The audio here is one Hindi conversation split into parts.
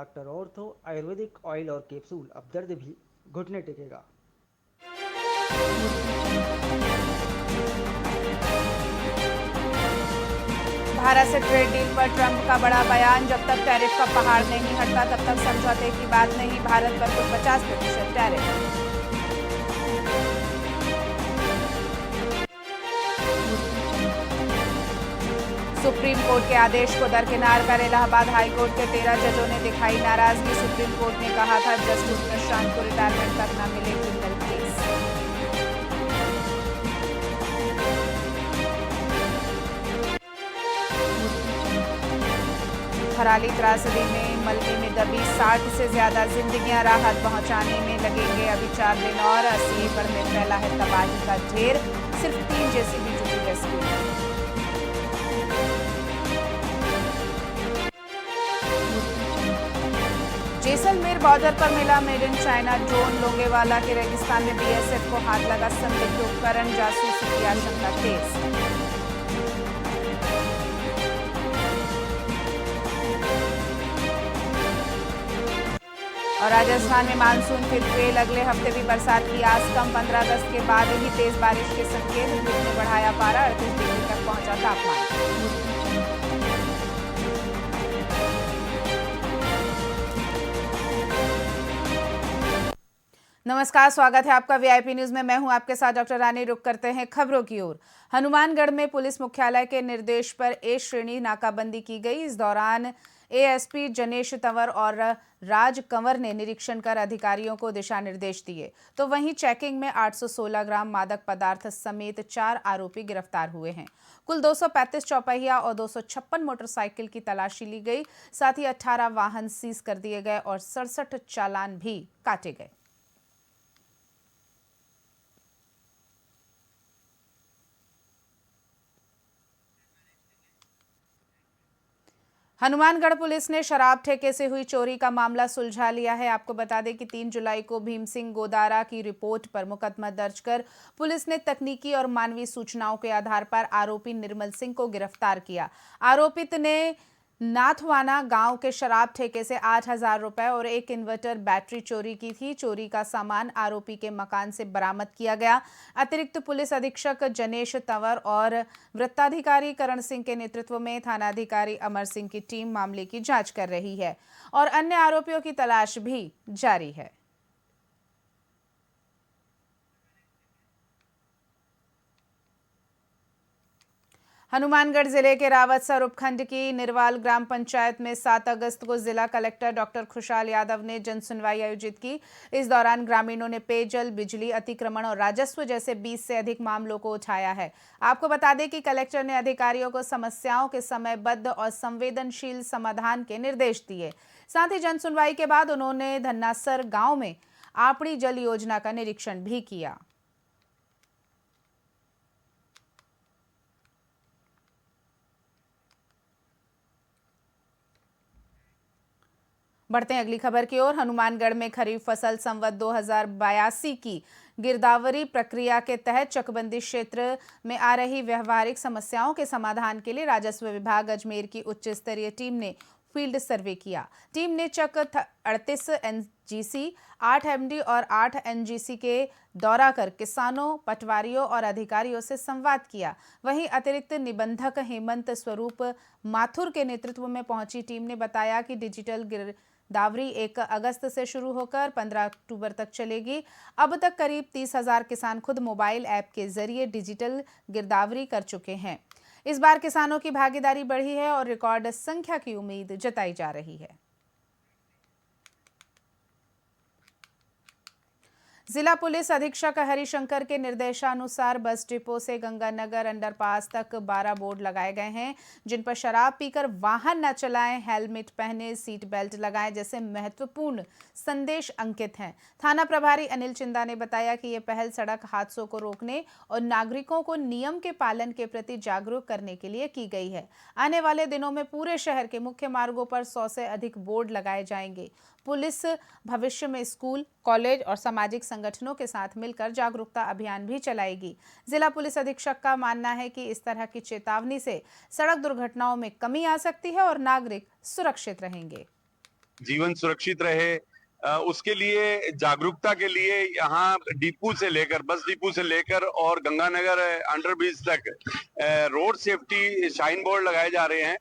डॉक्टर ऑर्थो आयुर्वेदिक ऑयल और कैप्सूल। अब दर्द भी घुटने टेकेगा। भारत से ट्रेड डील पर ट्रंप का बड़ा बयान, जब तक टैरिफ का पहाड़ नहीं हटता तब तक समझौते की बात नहीं। भारत पर कुल 50% टैरिफ। सुप्रीम कोर्ट के आदेश को दरकिनार कर इलाहाबाद हाई कोर्ट के 13 जजों ने दिखाई नाराजगी। सुप्रीम कोर्ट ने कहा था जस्टिस प्रशांत को रिटायरमेंट तक न मिले क्रिमिनल केस। थराली त्रासदी में मलबे में दबी 60 से ज्यादा जिंदगियां, राहत पहुंचाने में लगेंगे अभी 4 दिन और। 80 एकड़ में फैला है तबाही का ढेर, सिर्फ 3 जेसीबी जुटी रेस्क्यू। जैसलमेर बॉर्डर पर मिला made in China drone. Longewala के रेगिस्तान में बीएसएफ को हाथ लगा संदिग्ध उपकरण, जासूसी की आशंका तेज। और राजस्थान में मानसून फिर फेल, अगले हफ्ते भी बरसात की आस कम। 15 अगस्त के बाद ही तेज बारिश के संकेत। धूप ने बढ़ाया पारा, 38 डिग्री तक पहुंचा तापमान। नमस्कार, स्वागत है आपका वीआईपी न्यूज में। मैं हूं आपके साथ डॉक्टर रानी। रुक करते हैं खबरों की ओर। हनुमानगढ़ में पुलिस मुख्यालय के निर्देश पर ए श्रेणी नाकाबंदी की गई। इस दौरान एएसपी जनेश तंवर और राज कंवर ने निरीक्षण कर अधिकारियों को दिशा निर्देश दिए। तो वहीं चेकिंग में 816 ग्राम मादक पदार्थ समेत 4 आरोपी गिरफ्तार हुए हैं। कुल 235 चौपहिया और 256 मोटरसाइकिल की तलाशी ली गई। साथ ही 18 वाहन सीज कर दिए गए और 67 चालान भी काटे गए। हनुमानगढ़ पुलिस ने शराब ठेके से हुई चोरी का मामला सुलझा लिया है। आपको बता दें कि 3 जुलाई को भीम सिंह गोदारा की रिपोर्ट पर मुकदमा दर्ज कर पुलिस ने तकनीकी और मानवीय सूचनाओं के आधार पर आरोपी निर्मल सिंह को गिरफ्तार किया। आरोपित ने नाथवाना गांव के शराब ठेके से 8,000 रुपए और एक इन्वर्टर बैटरी चोरी की थी। चोरी का सामान आरोपी के मकान से बरामद किया गया। अतिरिक्त पुलिस अधीक्षक जनेश तंवर और वृत्ताधिकारी करण सिंह के नेतृत्व में थानाधिकारी अमर सिंह की टीम मामले की जांच कर रही है और अन्य आरोपियों की तलाश भी जारी है। हनुमानगढ़ जिले के रावतसर उपखंड की निरवाल ग्राम पंचायत में 7 अगस्त को जिला कलेक्टर डॉक्टर खुशहाल यादव ने जनसुनवाई आयोजित की। इस दौरान ग्रामीणों ने पेयजल, बिजली, अतिक्रमण और राजस्व जैसे 20 से अधिक मामलों को उठाया है। आपको बता दें कि कलेक्टर ने अधिकारियों को समस्याओं के समयबद्ध और संवेदनशील समाधान के निर्देश दिए। साथ ही जनसुनवाई के बाद उन्होंने धन्नासर गांव में आपड़ी जल योजना का निरीक्षण भी किया। बढ़ते हैं अगली खबर की ओर। हनुमानगढ़ में खरीफ फसल संवत 2082 की गिरदावरी प्रक्रिया के तहत चकबंदी क्षेत्र में आ रही व्यवहारिक समस्याओं के समाधान के लिए राजस्व विभाग अजमेर की उच्च स्तरीय टीम ने फील्ड सर्वे किया। टीम ने चक 38 एनजीसी, 8 एमडी और 8 एनजीसी के दौरा कर किसानों, पटवारियों और अधिकारियों से संवाद किया। वहीं अतिरिक्त निबंधक हेमंत स्वरूप माथुर के नेतृत्व में पहुंची टीम ने बताया कि डिजिटल गिरदावरी 1 अगस्त से शुरू होकर 15 अक्टूबर तक चलेगी। अब तक करीब 30,000 किसान खुद मोबाइल ऐप के जरिए डिजिटल गिरदावरी कर चुके हैं। इस बार किसानों की भागीदारी बढ़ी है और रिकॉर्ड संख्या की उम्मीद जताई जा रही है। जिला पुलिस अधीक्षक हरिशंकर के निर्देशानुसार बस डिपो से गंगानगर अंडरपास तक 12 बोर्ड लगाए गए हैं, जिन पर शराब पीकर वाहन न चलाएं, हेलमेट पहने, सीट बेल्ट लगाएं जैसे महत्वपूर्ण संदेश अंकित हैं। थाना प्रभारी अनिल चिंदा ने बताया कि यह पहल सड़क हादसों को रोकने और नागरिकों को नियम के पालन के प्रति जागरूक करने के लिए की गई है। आने वाले दिनों में पूरे शहर के मुख्य मार्गों पर 100 से अधिक बोर्ड लगाए जाएंगे। पुलिस भविष्य में स्कूल, कॉलेज और सामाजिक संगठनों के साथ मिलकर जागरूकता अभियान भी चलाएगी। जिला पुलिस अधीक्षक का मानना है कि इस तरह की चेतावनी से सड़क दुर्घटनाओं में कमी आ सकती है और नागरिक सुरक्षित रहेंगे। जीवन सुरक्षित रहे, उसके लिए जागरूकता के लिए यहाँ डिपू से लेकर, बस डिपू से लेकर और गंगानगर अंडरब्रिज तक रोड सेफ्टी शाइन बोर्ड लगाए जा रहे हैं,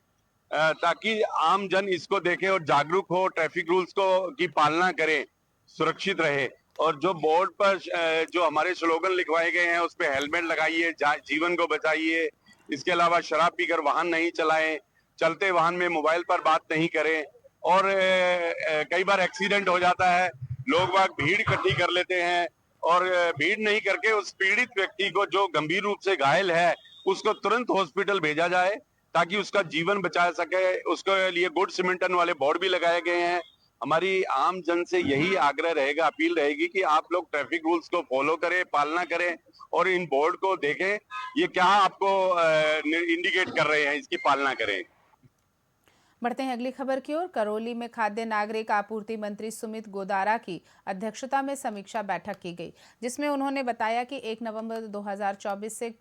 ताकि आम जन इसको देखे और जागरूक हो, ट्रैफिक रूल्स को की पालना करे, सुरक्षित रहे। और जो बोर्ड पर जो हमारे स्लोगन लिखवाए गए हैं उस पे हेलमेट लगाइए, जीवन को बचाइए, इसके अलावा शराब पीकर वाहन नहीं चलाएं, चलते वाहन में मोबाइल पर बात नहीं करें, और कई बार एक्सीडेंट हो जाता है, लोग बाग भीड़ इकट्ठी कर लेते हैं और भीड़ नहीं करके उस पीड़ित व्यक्ति को जो गंभीर रूप से घायल है उसको तुरंत हॉस्पिटल भेजा जाए ताकि उसका जीवन बचा सके। उसके लिए गुड सिमेंटन वाले बोर्ड भी लगाए गए हैं। हमारी आम जन से यही आग्रह रहेगा, अपील रहेगी कि आप लोग ट्रैफिक रूल्स को फॉलो करें, पालना करें और इन बोर्ड को देखें, ये क्या आपको इंडिकेट कर रहे हैं, इसकी पालना करें। बढ़ते हैं अगली खबर की ओर। करौली में खाद्य नागरिक आपूर्ति मंत्री सुमित गोदारा की अध्यक्षता में समीक्षा बैठक की गई, जिसमें उन्होंने बताया कि 1 नवंबर 2024 से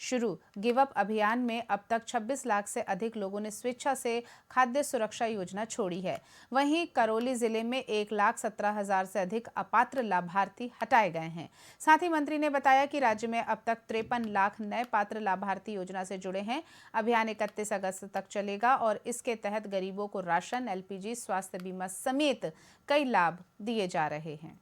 शुरू गिव अप अभियान में अब तक 26 लाख से अधिक लोगों ने स्वेच्छा से खाद्य सुरक्षा योजना छोड़ी है। वहीं करौली जिले में 1,17,000 से अधिक अपात्र लाभार्थी हटाए गए हैं। साथ ही मंत्री ने बताया कि राज्य में अब तक 53 लाख नए पात्र लाभार्थी योजना से जुड़े हैं। अभियान 31 अगस्त तक चलेगा और इसके तहत गरीबों को राशन, LPG, स्वास्थ्य बीमा समेत कई लाभ दिए जा रहे हैं।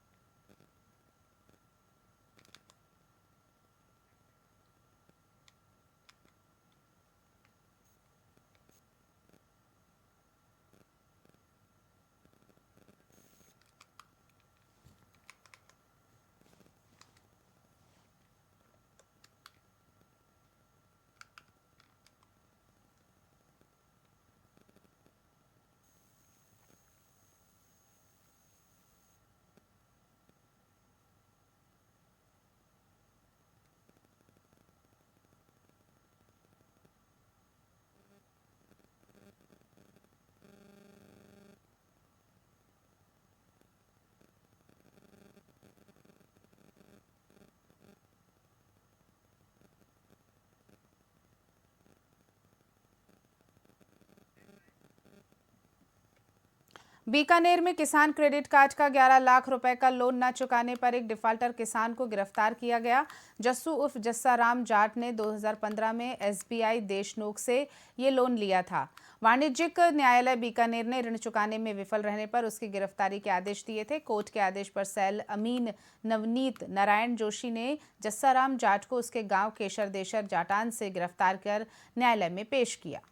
बीकानेर में किसान क्रेडिट कार्ड का 11 लाख रुपए का लोन न चुकाने पर एक डिफाल्टर किसान को गिरफ्तार किया गया। जस्सू उर्फ जस्साराम जाट ने 2015 में SBI देशनोक से ये लोन लिया था। वाणिज्यिक न्यायालय बीकानेर ने ऋण चुकाने में विफल रहने पर उसकी गिरफ्तारी के आदेश दिए थे। कोर्ट के आदेश पर सैल अमीन नवनीत नारायण जोशी ने जस्साराम जाट को उसके गांव केशर देशर जाटान से गिरफ्तार कर न्यायालय में पेश किया।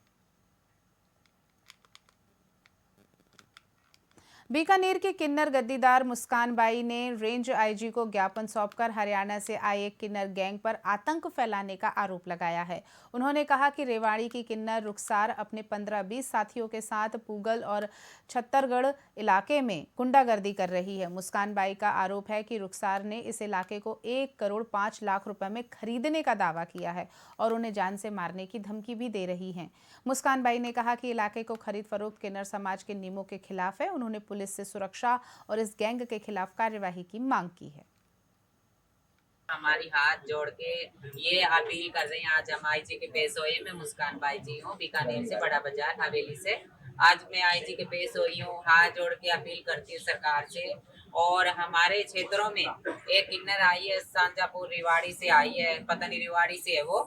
बीकानेर के किन्नर गद्दीदार मुस्कान बाई ने रेंज IG को ज्ञापन सौंपकर हरियाणा से आए एक किन्नर गैंग पर आतंक फैलाने का आरोप लगाया है। उन्होंने कहा कि रेवाड़ी की किन्नर रुखसार अपने 15-20 साथियों के साथ पूगल और छत्तरगढ़ इलाके में गुंडागर्दी कर रही है। मुस्कान बाई का आरोप है कि रुखसार ने इस इलाके को 1 करोड़ 5 लाख रुपए में खरीदने का दावा किया है और उन्हें जान से मारने की धमकी भी दे रही है। मुस्कान बाई ने कहा कि इलाके को खरीद फरोख्त किन्नर समाज के नियमों के खिलाफ है। उन्होंने पुलिस से सुरक्षा और इस गैंग के खिलाफ कार्यवाही की मांग की है। हमारी हाथ जोड़ के ये अपील कर रहे हैं। आज हम IG के पेश हुए। मैं मुस्कान बाई जी हूँ, बीकानेर से, बड़ा बाजार हवेली से। आज मैं IG के पेश हुई हूँ, हाथ जोड़ के अपील करती हूँ सरकार से। और हमारे क्षेत्रों में एक किन्नर आई है, सांजापुर रिवाड़ी से आई है, पता नहीं रिवाड़ी से है वो,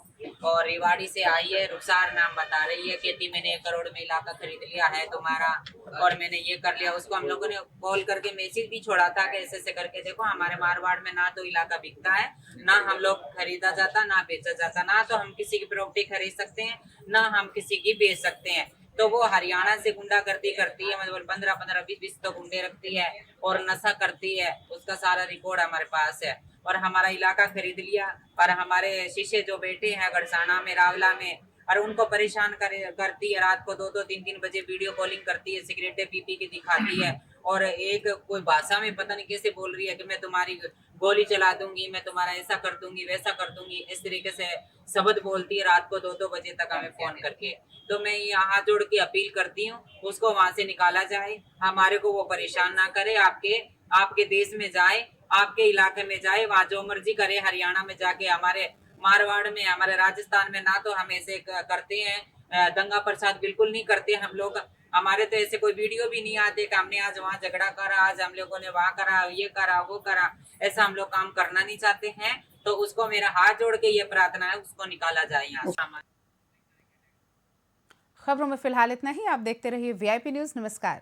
और रिवाड़ी से आई है। रुखसार नाम बता रही है, कहती मैंने 1 करोड़ में इलाका खरीद लिया है तुम्हारा और मैंने ये कर लिया। उसको हम लोगों ने कॉल करके मैसेज भी छोड़ा था कि ऐसे करके देखो, हमारे मारवाड़ में ना तो इलाका बिकता है, ना हम लोग खरीदा जाता, ना बेचा जाता, ना तो हम किसी की प्रॉपर्टी खरीद सकते हैं, ना हम किसी की बेच सकते हैं। तो वो हरियाणा से गुंडागर्दी करती है, मतलब 15-15, 20-20 तो गुंडे रखती है और नशा करती है। उसका सारा रिकॉर्ड हमारे पास है। और हमारा इलाका खरीद लिया और हमारे शीशे जो बैठे हैं गढ़साना में, रावला में, और उनको परेशान करती है। रात को 2-2, 3-3 बजे वीडियो कॉलिंग करती है, सिगरेटें पी के दिखाती है और एक कोई भाषा में पता नहीं कैसे बोल रही है कि मैं तुम्हारी गोली चला दूंगी, मैं तुम्हारा ऐसा कर दूंगी, वैसा कर दूंगी। इस तरीके से शब्द बोलती है रात को 2-2 बजे तक हमें फोन करके। तो मैं यहाँ जोड़ के अपील करती हूँ, उसको वहां से निकाला जाए, हमारे को वो परेशान ना करे। आपके देश में जाए, आपके इलाके में जाए, वहाँ जो मर्जी करे। हरियाणा में जाके, हमारे मारवाड़ में, हमारे राजस्थान में ना तो हम ऐसे करते हैं, दंगा प्रसाद बिल्कुल नहीं करते हम लोग। हमारे तो ऐसे कोई वीडियो भी नहीं आते कि हमने आज वहाँ झगड़ा करा, आज हम लोगों ने वहाँ करा, ये करा, वो करा। ऐसा हम लोग काम करना नहीं चाहते हैं। तो उसको मेरा हाथ जोड़ के ये प्रार्थना है, उसको निकाला जाए यहाँ से। खबरों में फिलहाल इतना ही। आप देखते रहिए VIP न्यूज़। नमस्कार।